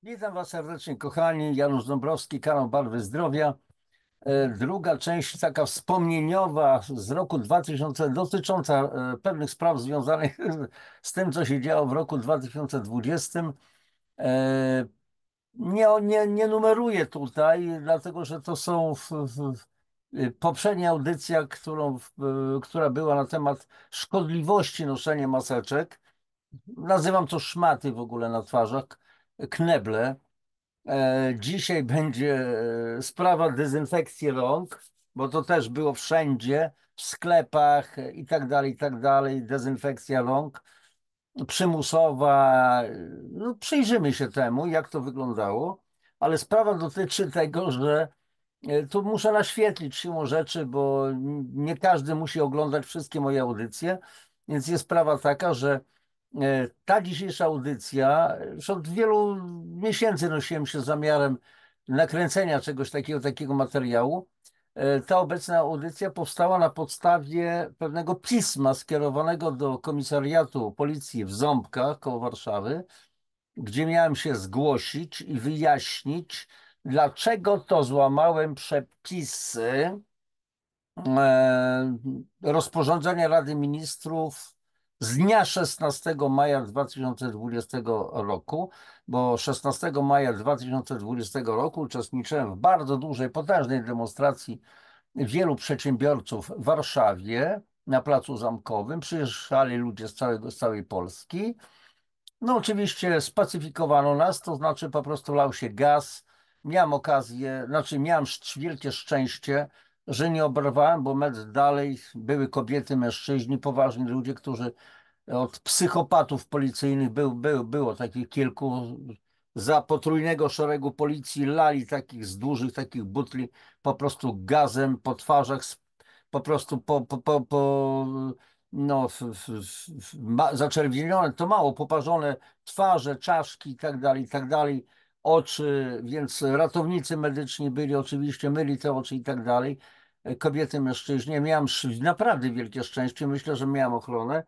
Witam Was serdecznie, kochani. Janusz Dąbrowski, kanał Barwy Zdrowia. Druga część, taka wspomnieniowa z roku 2000, dotycząca pewnych spraw związanych z tym, co się działo w roku 2020. E, nie numeruję tutaj, dlatego że to są poprzednia audycja, która była na temat szkodliwości noszenia maseczek. Nazywam to szmaty w ogóle na twarzach, kneble. Dzisiaj będzie sprawa dezynfekcji rąk, bo to też było wszędzie, w sklepach i tak dalej, dezynfekcja rąk przymusowa. No, przyjrzymy się temu, jak to wyglądało, ale sprawa dotyczy tego, że tu muszę naświetlić siłą rzeczy, bo nie każdy musi oglądać wszystkie moje audycje, więc jest sprawa taka, że ta dzisiejsza audycja, już od wielu miesięcy nosiłem się z zamiarem nakręcenia czegoś takiego materiału. Ta obecna audycja powstała na podstawie pewnego pisma skierowanego do komisariatu policji w Ząbkach koło Warszawy, gdzie miałem się zgłosić i wyjaśnić, dlaczego to złamałem przepisy rozporządzenia Rady Ministrów z dnia 16 maja 2020 roku, bo 16 maja 2020 roku uczestniczyłem w bardzo dużej, potężnej demonstracji wielu przedsiębiorców w Warszawie na Placu Zamkowym. Przyjeżdżali ludzie z całej Polski. No oczywiście spacyfikowano nas, to znaczy po prostu lał się gaz. Miałem okazję, znaczy miałem wielkie szczęście, że nie oberwałem, bo metr dalej były kobiety, mężczyźni, poważni ludzie, którzy od psychopatów policyjnych było takich kilku, za potrójnego szeregu policji lali takich z dużych, takich butli po prostu gazem po twarzach, po prostu no, zaczerwienione, to mało, poparzone twarze, czaszki i tak dalej, oczy, więc ratownicy medyczni byli oczywiście, myli te oczy i tak dalej, kobiety, mężczyźni. Miałem naprawdę wielkie szczęście, myślę, że miałem ochronę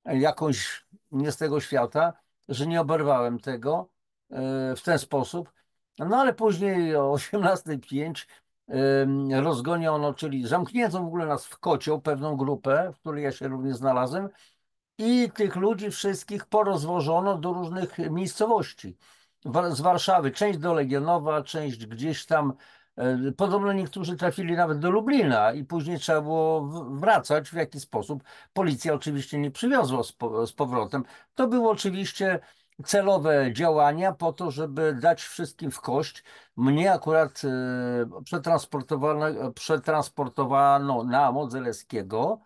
jakąś nie z tego świata, że nie oberwałem tego w ten sposób. No ale później o 18:05 rozgoniono, czyli zamknięto w ogóle nas w kocioł, pewną grupę, w której ja się również znalazłem, i tych ludzi wszystkich porozwożono do różnych miejscowości z Warszawy. Część do Legionowa, część gdzieś tam. Podobno niektórzy trafili nawet do Lublina i później trzeba było wracać w jakiś sposób. Policja oczywiście nie przywiozła z powrotem. To były oczywiście celowe działania po to, żeby dać wszystkim w kość. Mnie akurat przetransportowano na Modzelewskiego.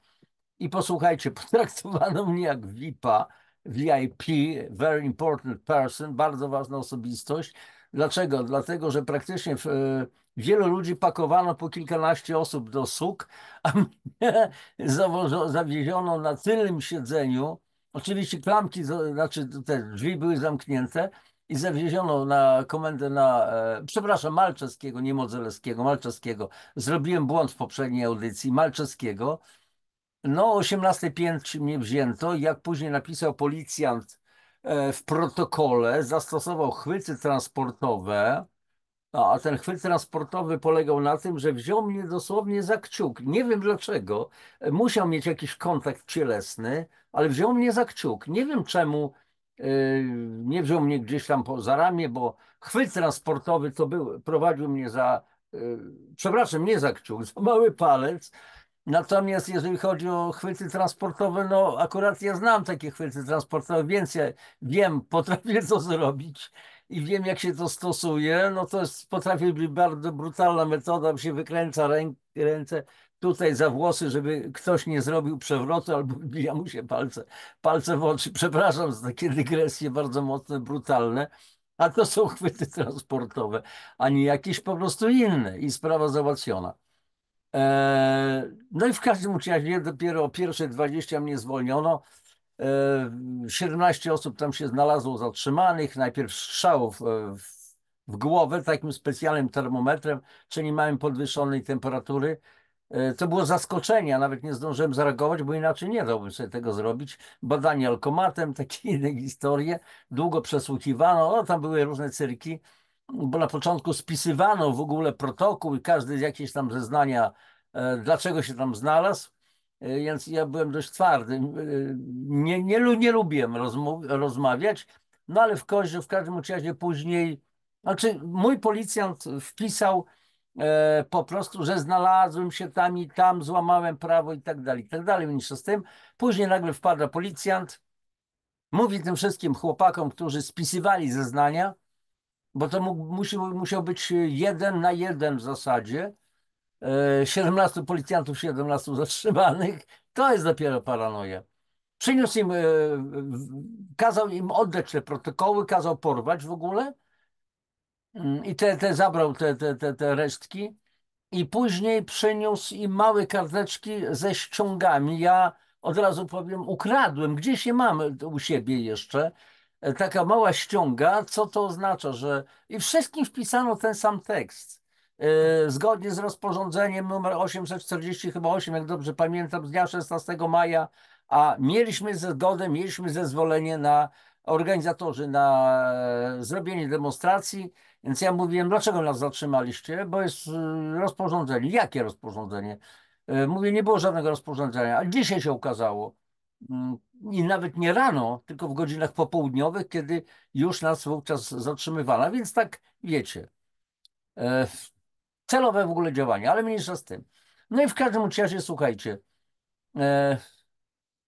I posłuchajcie, potraktowano mnie jak VIP-a, VIP, very important person, bardzo ważna osobistość. Dlaczego? Dlatego, że praktycznie wielu ludzi pakowano po kilkanaście osób do suk, a mnie zawieziono na tylnym siedzeniu. Oczywiście klamki, znaczy te drzwi były zamknięte i zawieziono na komendę przepraszam, Malczewskiego, nie Modzelewskiego, Malczewskiego. Zrobiłem błąd w poprzedniej audycji, Malczewskiego. No, o 18:05 mnie wzięto. Jak później napisał policjant w protokole, zastosował chwyty transportowe, a ten chwyt transportowy polegał na tym, że wziął mnie dosłownie za kciuk. Nie wiem dlaczego. Musiał mieć jakiś kontakt cielesny, ale wziął mnie za kciuk. Nie wiem czemu nie wziął mnie gdzieś tam za ramię, bo chwyt transportowy to był, prowadził mnie przepraszam, nie za kciuk, za mały palec. Natomiast jeżeli chodzi o chwyty transportowe, no akurat ja znam takie chwyty transportowe, więc ja wiem, potrafię to zrobić i wiem, jak się to stosuje. No to jest, potrafi być bardzo brutalna metoda, się wykręca ręce tutaj za włosy, żeby ktoś nie zrobił przewrotu albo wbija mu się palce w oczy. Przepraszam za takie dygresje bardzo mocne, brutalne. A to są chwyty transportowe, a nie jakieś po prostu inne i sprawa załatwiona. No i w każdym razie dopiero o pierwsze 20 mnie zwolniono. 17 osób tam się znalazło zatrzymanych. Najpierw strzałów w głowę takim specjalnym termometrem, czyli małym podwyższonej temperatury. To było zaskoczenie, a nawet nie zdążyłem zareagować, bo inaczej nie dałbym sobie tego zrobić. Badanie alkomatem, takie inne historie. Długo przesłuchiwano, no, tam były różne cyrki, bo na początku spisywano w ogóle protokół i każdy z jakieś tam zeznania, dlaczego się tam znalazł. Więc ja byłem dość twardy. Nie lubiłem rozmawiać, no ale w każdym razie później, znaczy mój policjant wpisał po prostu, że znalazłem się tam i tam, złamałem prawo i tak dalej, mniejsza z tym. Później nagle wpada policjant, mówi tym wszystkim chłopakom, którzy spisywali zeznania, bo to musiał być 1 na 1 w zasadzie, 17 policjantów, 17 zatrzymanych, to jest dopiero paranoja. Przyniósł im, kazał im oddać te protokoły, kazał porwać w ogóle i zabrał te resztki. I później przyniósł im małe karteczki ze ściągami. Ja od razu powiem, ukradłem, gdzieś je mam u siebie jeszcze. Taka mała ściąga, co to oznacza, że i wszystkim wpisano ten sam tekst. Zgodnie z rozporządzeniem numer 840, chyba 8, jak dobrze pamiętam, z dnia 16 maja, a mieliśmy zezwolenie na organizatorzy na zrobienie demonstracji. Więc ja mówiłem, dlaczego nas zatrzymaliście? Bo jest rozporządzenie. Jakie rozporządzenie? Mówię, nie było żadnego rozporządzenia, a dzisiaj się okazało. Mm, I nawet nie rano, tylko w godzinach popołudniowych, kiedy już nas wówczas zatrzymywano. Więc tak wiecie, e, celowe w ogóle działanie, ale mniejsza z tym. No i w każdym razie, słuchajcie, e,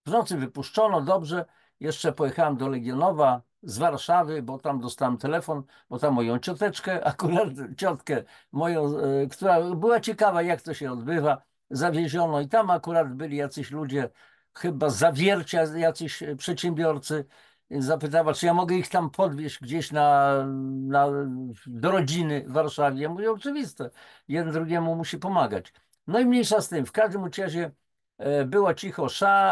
w nocy wypuszczono, dobrze. Jeszcze pojechałem do Legionowa z Warszawy, bo tam dostałem telefon, bo tam moją cioteczkę, akurat ciotkę moją, która była ciekawa, jak to się odbywa, zawieziono i tam akurat byli jacyś ludzie, chyba z Zawiercia, jacyś przedsiębiorcy. Zapytała, czy ja mogę ich tam podwieźć gdzieś do rodziny w Warszawie. Ja mówię, oczywiste, jeden drugiemu musi pomagać. No i mniejsza z tym, w każdym razie była cicho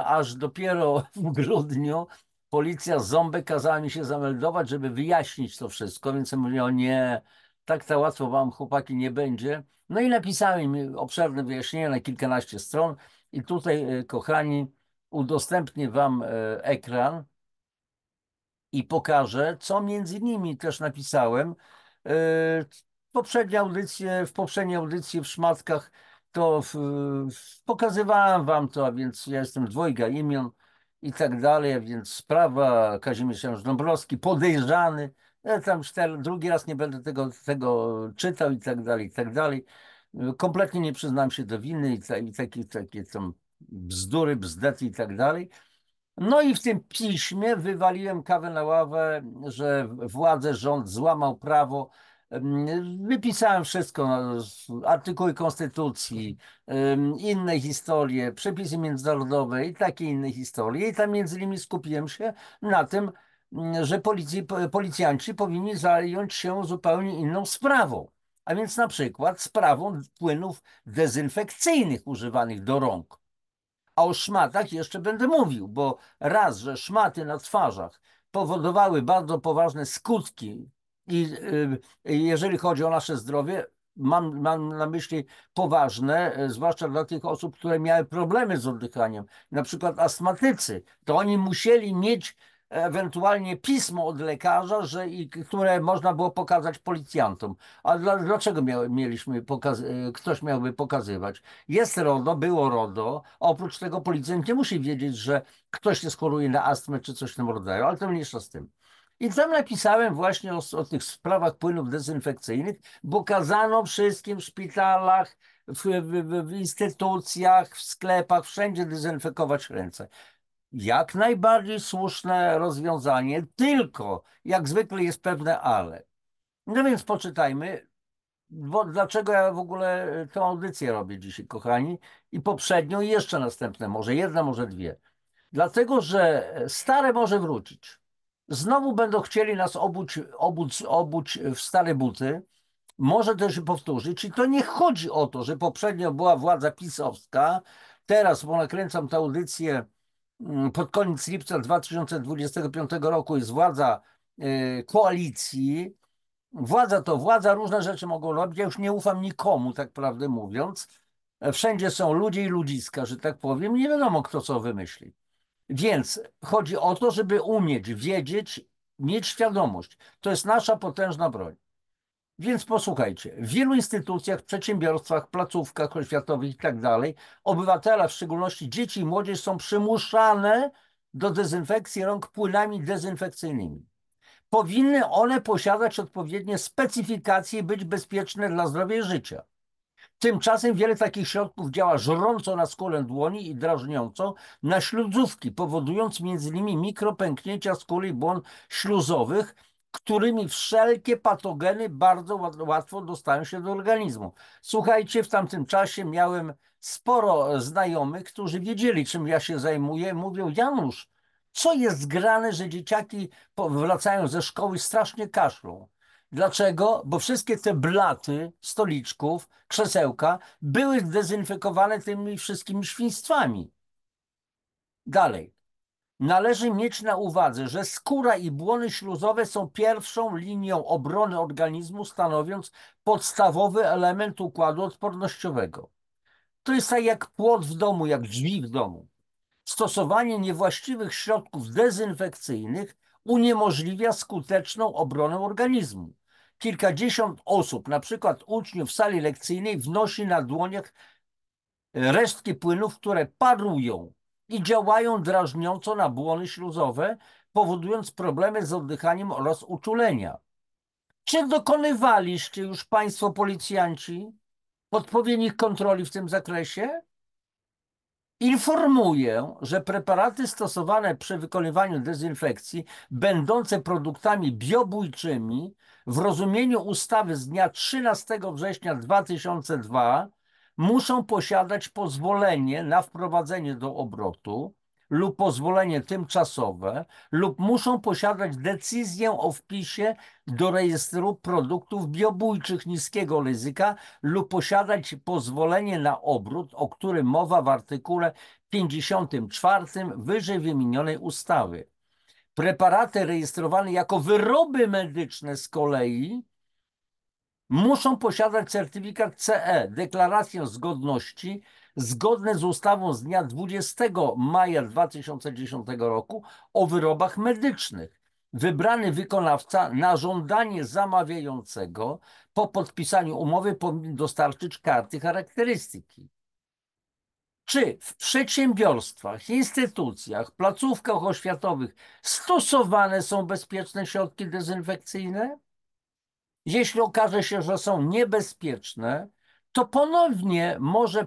aż dopiero w grudniu policja z Ząbek kazała mi się zameldować, żeby wyjaśnić to wszystko, więc ja mówię, o nie, tak łatwo wam chłopaki nie będzie. No i napisałem im obszerne wyjaśnienie na kilkanaście stron i tutaj, kochani, udostępnię wam ekran i pokażę, co między innymi też napisałem. W poprzedniej audycji w szmatkach to pokazywałem wam to, a więc ja jestem dwojga imion i tak dalej, a więc sprawa Kazimierz Janusz Dąbrowski, podejrzany, tam drugi raz nie będę tego czytał i tak dalej, i tak dalej. Kompletnie nie przyznam się do winy i takie tam bzdury, bzdety i tak dalej. No i w tym piśmie wywaliłem kawę na ławę, że władzę, rząd złamał prawo. Wypisałem wszystko, artykuły konstytucji, inne historie, przepisy międzynarodowe i takie inne historie. I tam między innymi skupiłem się na tym, że policjanci powinni zająć się zupełnie inną sprawą. A więc na przykład sprawą płynów dezynfekcyjnych używanych do rąk. A o szmatach jeszcze będę mówił, bo raz, że szmaty na twarzach powodowały bardzo poważne skutki i jeżeli chodzi o nasze zdrowie, mam na myśli poważne, zwłaszcza dla tych osób, które miały problemy z oddychaniem, na przykład astmatycy, to oni musieli mieć ewentualnie pismo od lekarza, które można było pokazać policjantom. A dlaczego ktoś miałby pokazywać? Jest RODO, było RODO, a oprócz tego policjant nie musi wiedzieć, że ktoś się schoruje na astmę czy coś w tym rodzaju, ale to mniejsza z tym. I tam napisałem właśnie o tych sprawach płynów dezynfekcyjnych, bo kazano wszystkim w szpitalach, w instytucjach, w sklepach, wszędzie dezynfekować ręce. Jak najbardziej słuszne rozwiązanie, tylko jak zwykle jest pewne ale. No więc poczytajmy, dlaczego ja w ogóle tę audycję robię dzisiaj, kochani, i poprzednią, i jeszcze następne, może jedna, może dwie. Dlatego, że stare może wrócić. Znowu będą chcieli nas obuć w stare buty. Może też się powtórzyć. I to nie chodzi o to, że poprzednio była władza pisowska. Teraz, bo nakręcam tę audycję pod koniec lipca 2025 roku, jest władza koalicji. Władza to władza, różne rzeczy mogą robić. Ja już nie ufam nikomu, tak prawdę mówiąc. Wszędzie są ludzie i ludziska, że tak powiem. Nie wiadomo, kto co wymyśli. Więc chodzi o to, żeby umieć, wiedzieć, mieć świadomość. To jest nasza potężna broń. Więc posłuchajcie, w wielu instytucjach, przedsiębiorstwach, placówkach oświatowych i tak dalej, obywatele, w szczególności dzieci i młodzież, są przymuszane do dezynfekcji rąk płynami dezynfekcyjnymi. Powinny one posiadać odpowiednie specyfikacje i być bezpieczne dla zdrowia i życia. Tymczasem wiele takich środków działa żrąco na skórę dłoni i drażniąco na śluzówki, powodując między innymi mikropęknięcia skóry i błon śluzowych, którymi wszelkie patogeny bardzo łatwo dostają się do organizmu. Słuchajcie, w tamtym czasie miałem sporo znajomych, którzy wiedzieli, czym ja się zajmuję. Mówią: Janusz, co jest grane, że dzieciaki wracają ze szkoły strasznie kaszlą. Dlaczego? Bo wszystkie te blaty stoliczków, krzesełka były zdezynfekowane tymi wszystkimi świństwami. Dalej. Należy mieć na uwadze, że skóra i błony śluzowe są pierwszą linią obrony organizmu, stanowiąc podstawowy element układu odpornościowego. To jest tak jak płot w domu, jak drzwi w domu. Stosowanie niewłaściwych środków dezynfekcyjnych uniemożliwia skuteczną obronę organizmu. Kilkadziesiąt osób, na przykład uczniów w sali lekcyjnej, wnosi na dłoniach resztki płynów, które parują i działają drażniąco na błony śluzowe, powodując problemy z oddychaniem oraz uczulenia. Czy dokonywaliście już Państwo policjanci odpowiednich kontroli w tym zakresie? Informuję, że preparaty stosowane przy wykonywaniu dezynfekcji, będące produktami biobójczymi w rozumieniu ustawy z dnia 13 września 2002, muszą posiadać pozwolenie na wprowadzenie do obrotu lub pozwolenie tymczasowe, lub muszą posiadać decyzję o wpisie do rejestru produktów biobójczych niskiego ryzyka lub posiadać pozwolenie na obrót, o którym mowa w artykule 54 wyżej wymienionej ustawy. Preparaty rejestrowane jako wyroby medyczne z kolei muszą posiadać certyfikat CE, deklarację zgodności, zgodne z ustawą z dnia 20 maja 2010 roku o wyrobach medycznych. Wybrany wykonawca na żądanie zamawiającego po podpisaniu umowy powinien dostarczyć karty charakterystyki. Czy w przedsiębiorstwach, instytucjach, placówkach oświatowych stosowane są bezpieczne środki dezynfekcyjne? Jeśli okaże się, że są niebezpieczne, to ponownie może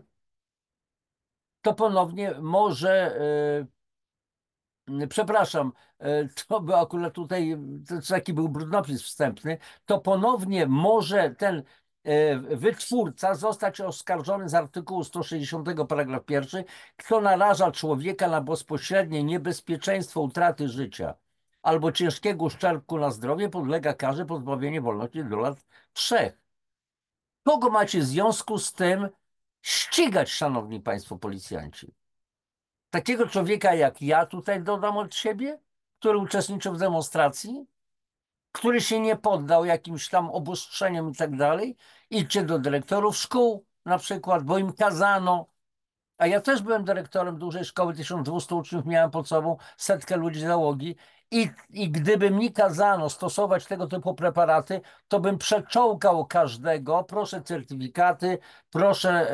przepraszam, to był akurat tutaj, taki był brudnopis wstępny, to ponownie może ten wytwórca zostać oskarżony z artykułu 160 paragraf 1, kto naraża człowieka na bezpośrednie niebezpieczeństwo utraty życia albo ciężkiego uszczerbku na zdrowie, podlega karze pozbawienia wolności do lat 3. Kogo macie w związku z tym ścigać, szanowni państwo policjanci? Takiego człowieka jak ja tutaj dodam od siebie, który uczestniczył w demonstracji, który się nie poddał jakimś tam obostrzeniom i tak dalej. Idźcie do dyrektorów szkół na przykład, bo im kazano. A ja też byłem dyrektorem dużej szkoły, 1200 uczniów miałem pod sobą, 100 ludzi załogi i gdyby mi kazano stosować tego typu preparaty, to bym przeczołgał każdego, proszę certyfikaty, proszę,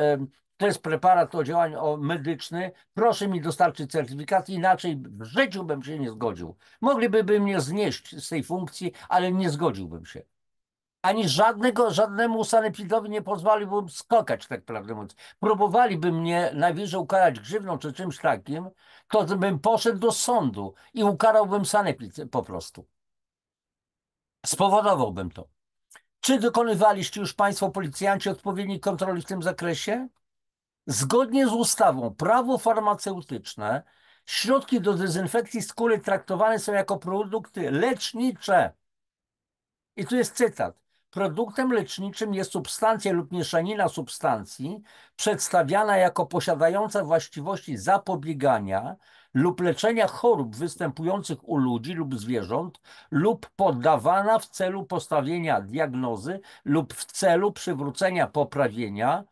to jest preparat o działaniu medyczny, proszę mi dostarczyć certyfikat, inaczej w życiu bym się nie zgodził. Mogliby mnie znieść z tej funkcji, ale nie zgodziłbym się. Ani żadnemu sanepidowi nie pozwoliłbym skakać, tak prawdę mówiąc. Próbowaliby mnie najwyżej ukarać grzywną czy czymś takim, to bym poszedł do sądu i ukarałbym sanepid po prostu. Spowodowałbym to. Czy dokonywaliście już państwo policjanci odpowiedniej kontroli w tym zakresie? Zgodnie z ustawą prawo farmaceutyczne środki do dezynfekcji skóry traktowane są jako produkty lecznicze. I tu jest cytat. Produktem leczniczym jest substancja lub mieszanina substancji przedstawiana jako posiadająca właściwości zapobiegania lub leczenia chorób występujących u ludzi lub zwierząt lub poddawana w celu postawienia diagnozy lub w celu przywrócenia poprawienia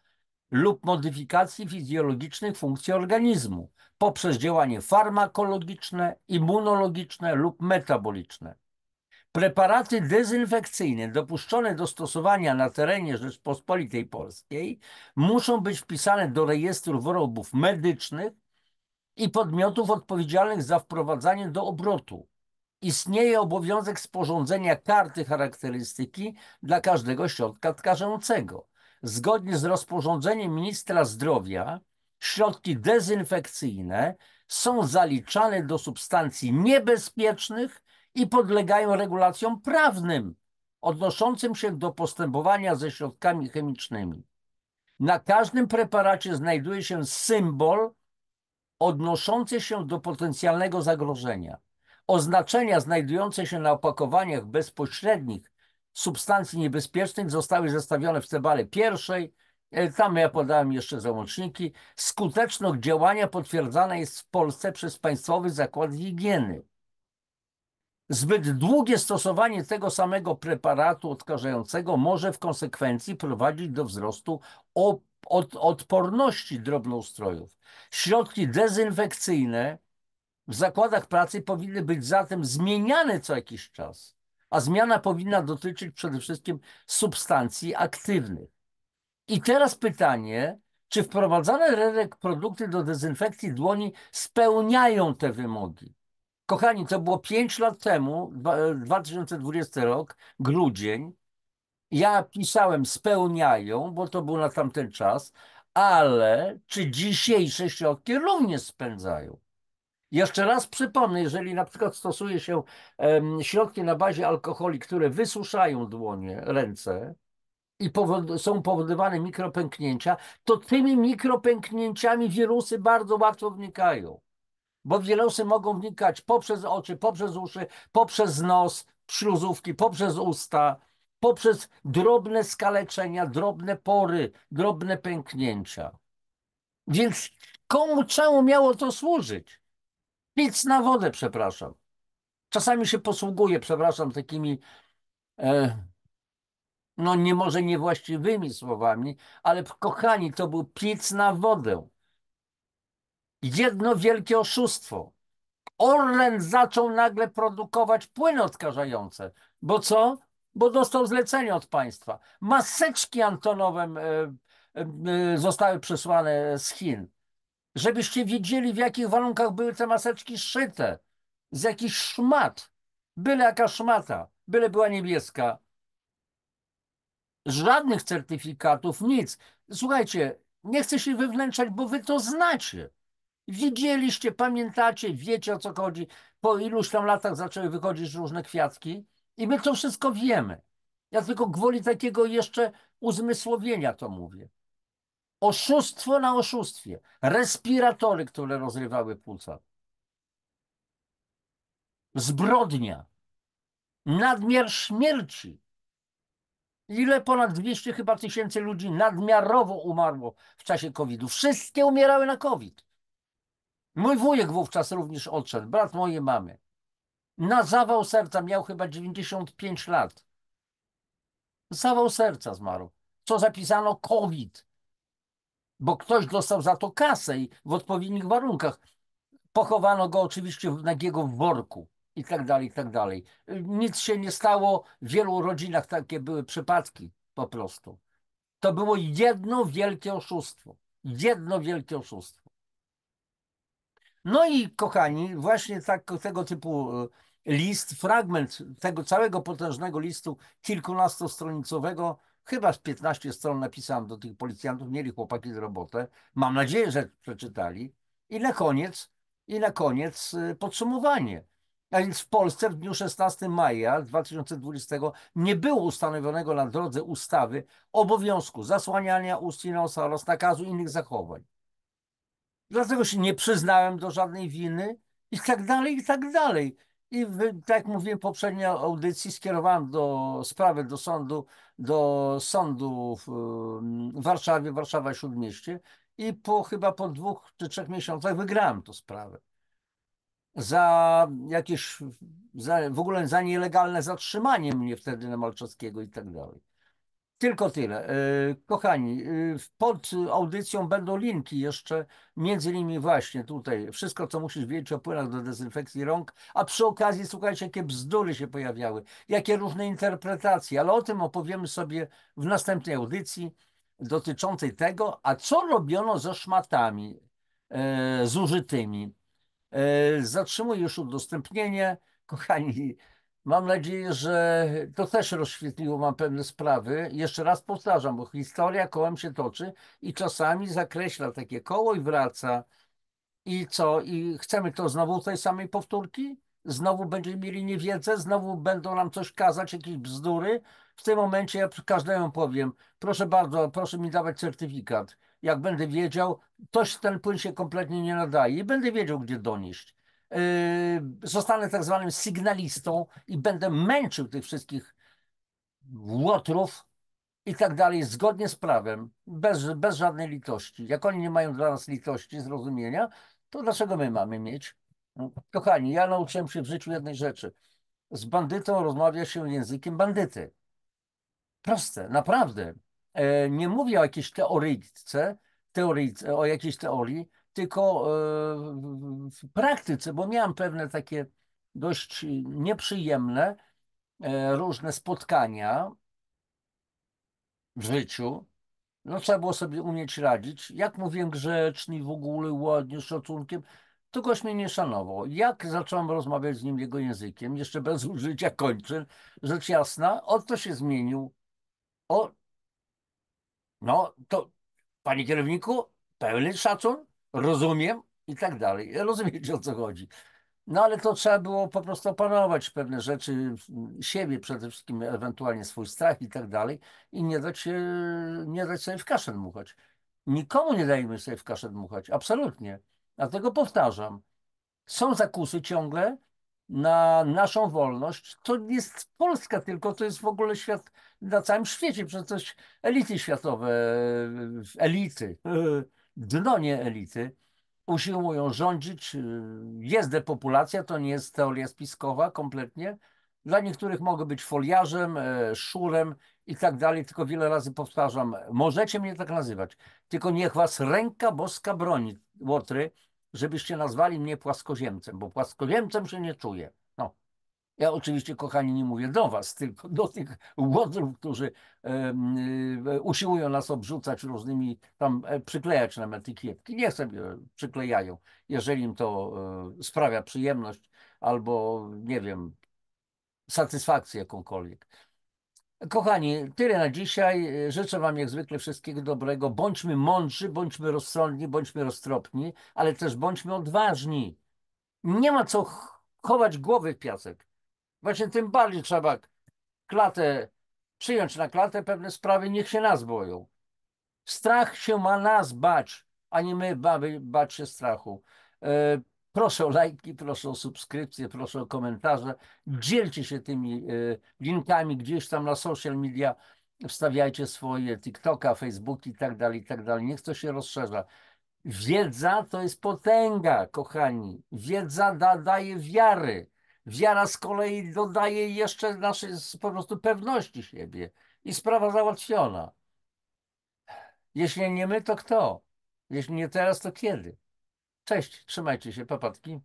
lub modyfikacji fizjologicznych funkcji organizmu poprzez działanie farmakologiczne, immunologiczne lub metaboliczne. Preparaty dezynfekcyjne dopuszczone do stosowania na terenie Rzeczpospolitej Polskiej muszą być wpisane do rejestru wyrobów medycznych i podmiotów odpowiedzialnych za wprowadzanie do obrotu. Istnieje obowiązek sporządzenia karty charakterystyki dla każdego środka tkarzęcego. Zgodnie z rozporządzeniem ministra zdrowia, środki dezynfekcyjne są zaliczane do substancji niebezpiecznych i podlegają regulacjom prawnym odnoszącym się do postępowania ze środkami chemicznymi. Na każdym preparacie znajduje się symbol odnoszący się do potencjalnego zagrożenia. Oznaczenia znajdujące się na opakowaniach bezpośrednich substancji niebezpiecznych zostały zestawione w tabeli pierwszej. Tam ja podałem jeszcze załączniki. Skuteczność działania potwierdzana jest w Polsce przez Państwowy Zakład Higieny. Zbyt długie stosowanie tego samego preparatu odkażającego może w konsekwencji prowadzić do wzrostu odporności drobnoustrojów. Środki dezynfekcyjne w zakładach pracy powinny być zatem zmieniane co jakiś czas, a zmiana powinna dotyczyć przede wszystkim substancji aktywnych. I teraz pytanie, czy wprowadzane produkty do dezynfekcji dłoni spełniają te wymogi? Kochani, to było 5 lat temu, 2020 rok, grudzień. Ja pisałem spełniają, bo to był na tamten czas, ale czy dzisiejsze środki również spędzają? Jeszcze raz przypomnę, jeżeli na przykład stosuje się środki na bazie alkoholi, które wysuszają dłonie, ręce i są powodowane mikropęknięcia, to tymi mikropęknięciami wirusy bardzo łatwo wnikają. Bo wirusy mogą wnikać poprzez oczy, poprzez uszy, poprzez nos, śluzówki, poprzez usta, poprzez drobne skaleczenia, drobne pory, drobne pęknięcia. Więc czemu miało to służyć? Pic na wodę, przepraszam. Czasami się posługuję, przepraszam, takimi, no nie może niewłaściwymi słowami, ale kochani, to był pic na wodę. Jedno wielkie oszustwo. Orlen zaczął nagle produkować płyny odkażające. Bo co? Bo dostał zlecenie od państwa. Maseczki antonowe zostały przesłane z Chin. Żebyście wiedzieli, w jakich warunkach były te maseczki szyte. Z jakichś szmat. Byle jaka szmata. Byle była niebieska. Żadnych certyfikatów, nic. Słuchajcie, nie chcę się wywnętrzać, bo wy to znacie. Widzieliście, pamiętacie, wiecie o co chodzi. Po iluś tam latach zaczęły wychodzić różne kwiatki i my to wszystko wiemy. Ja tylko gwoli takiego jeszcze uzmysłowienia to mówię. Oszustwo na oszustwie. Respiratory, które rozrywały płuca. Zbrodnia. Nadmiar śmierci. Ile ponad 200 chyba tysięcy ludzi nadmiarowo umarło w czasie COVID-u. Wszystkie umierały na COVID. Mój wujek wówczas również odszedł, brat mojej mamy. Na zawał serca, miał chyba 95 lat. Zawał serca zmarł. Co zapisano? COVID. Bo ktoś dostał za to kasę i w odpowiednich warunkach. Pochowano go oczywiście nagiego w worku i tak dalej, i tak dalej. Nic się nie stało. W wielu rodzinach takie były przypadki po prostu. To było jedno wielkie oszustwo. Jedno wielkie oszustwo. No i kochani, właśnie tego typu list, fragment tego całego potężnego listu kilkunastostronicowego, chyba z 15 stron napisałem do tych policjantów, mieli chłopaki z robotę. Mam nadzieję, że przeczytali. I na koniec podsumowanie. A więc w Polsce w dniu 16 maja 2020 nie było ustanowionego na drodze ustawy obowiązku zasłaniania ust i nosa oraz nakazu innych zachowań. Dlatego się nie przyznałem do żadnej winy i tak dalej, i tak dalej. I tak jak mówiłem w poprzedniej audycji, skierowałem sprawę do sądu w Warszawie, Warszawa-Śródmieście i chyba po 2 czy 3 miesiącach wygrałem tę sprawę. Za jakieś, w ogóle za nielegalne zatrzymanie mnie wtedy na Malczewskiego i tak dalej. Tylko tyle. Kochani, pod audycją będą linki jeszcze, między innymi właśnie tutaj, wszystko, co musisz wiedzieć o płynach do dezynfekcji rąk, a przy okazji słuchajcie, jakie bzdury się pojawiały, jakie różne interpretacje, ale o tym opowiemy sobie w następnej audycji dotyczącej tego, a co robiono ze szmatami zużytymi. Zatrzymuję już udostępnienie. Kochani, mam nadzieję, że to też rozświetliło Wam pewne sprawy. Jeszcze raz powtarzam, bo historia kołem się toczy i czasami zakreśla takie koło i wraca. I co? I chcemy to znowu tej samej powtórki? Znowu będziemy mieli niewiedzę? Znowu będą nam coś kazać, jakieś bzdury? W tym momencie ja każdemu powiem, proszę bardzo, proszę mi dawać certyfikat. Jak będę wiedział, ten płyn się kompletnie nie nadaje i będę wiedział, gdzie donieść. Zostanę tak zwanym sygnalistą i będę męczył tych wszystkich łotrów i tak dalej, zgodnie z prawem, bez żadnej litości. Jak oni nie mają dla nas litości, zrozumienia, to dlaczego my mamy mieć? No, kochani, ja nauczyłem się w życiu jednej rzeczy. Z bandytą rozmawia się językiem bandyty. Proste, naprawdę. Nie mówię o jakiejś o jakiejś teorii, tylko w praktyce, bo miałem pewne takie dość nieprzyjemne różne spotkania w życiu. No trzeba było sobie umieć radzić. Jak mówiłem grzecznie, w ogóle ładnie, z szacunkiem, to gość mnie nie szanował. Jak zacząłem rozmawiać z nim jego językiem, jeszcze bez użycia kończyn, rzecz jasna, oto się zmienił. O, no to panie kierowniku, pełny szacun, rozumiem i tak dalej. Rozumiecie, o co chodzi. No ale to trzeba było po prostu opanować pewne rzeczy, siebie przede wszystkim, ewentualnie swój strach i tak dalej i nie dać sobie w kaszę dmuchać. Nikomu nie dajmy sobie w kaszę dmuchać, absolutnie. Dlatego powtarzam, są zakusy ciągle na naszą wolność. To nie jest Polska tylko, to jest w ogóle świat na całym świecie, przecież to jest elity światowe, elity, dno nie elity usiłują rządzić. Jest depopulacja, to nie jest teoria spiskowa kompletnie. Dla niektórych mogę być foliarzem, szurem i tak dalej, tylko wiele razy powtarzam, możecie mnie tak nazywać, tylko niech was ręka boska broni, łotry, żebyście nazwali mnie płaskoziemcem, bo płaskoziemcem się nie czuję. No. Ja oczywiście, kochani, nie mówię do was, tylko do tych łotrów, którzy usiłują nas obrzucać różnymi, tam przyklejać nam etykietki. Niech sobie przyklejają, jeżeli im to sprawia przyjemność albo, nie wiem, satysfakcję jakąkolwiek. Kochani, tyle na dzisiaj. Życzę wam jak zwykle wszystkiego dobrego. Bądźmy mądrzy, bądźmy rozsądni, bądźmy roztropni, ale też bądźmy odważni. Nie ma co chować głowy w piasek. Właśnie tym bardziej trzeba klatę, przyjąć na klatę pewne sprawy, niech się nas boją. Strach się ma nas bać, a nie my bać się strachu. Proszę o lajki, proszę o subskrypcje, proszę o komentarze. Dzielcie się tymi linkami gdzieś tam na social media. Wstawiajcie swoje TikToka, Facebook i tak dalej, i tak dalej. Niech to się rozszerza. Wiedza to jest potęga, kochani. Wiedza daje wiary. Wiara z kolei dodaje jeszcze naszej po prostu pewności siebie. I sprawa załatwiona. Jeśli nie my, to kto? Jeśli nie teraz, to kiedy? Cześć, trzymajcie się, papatki.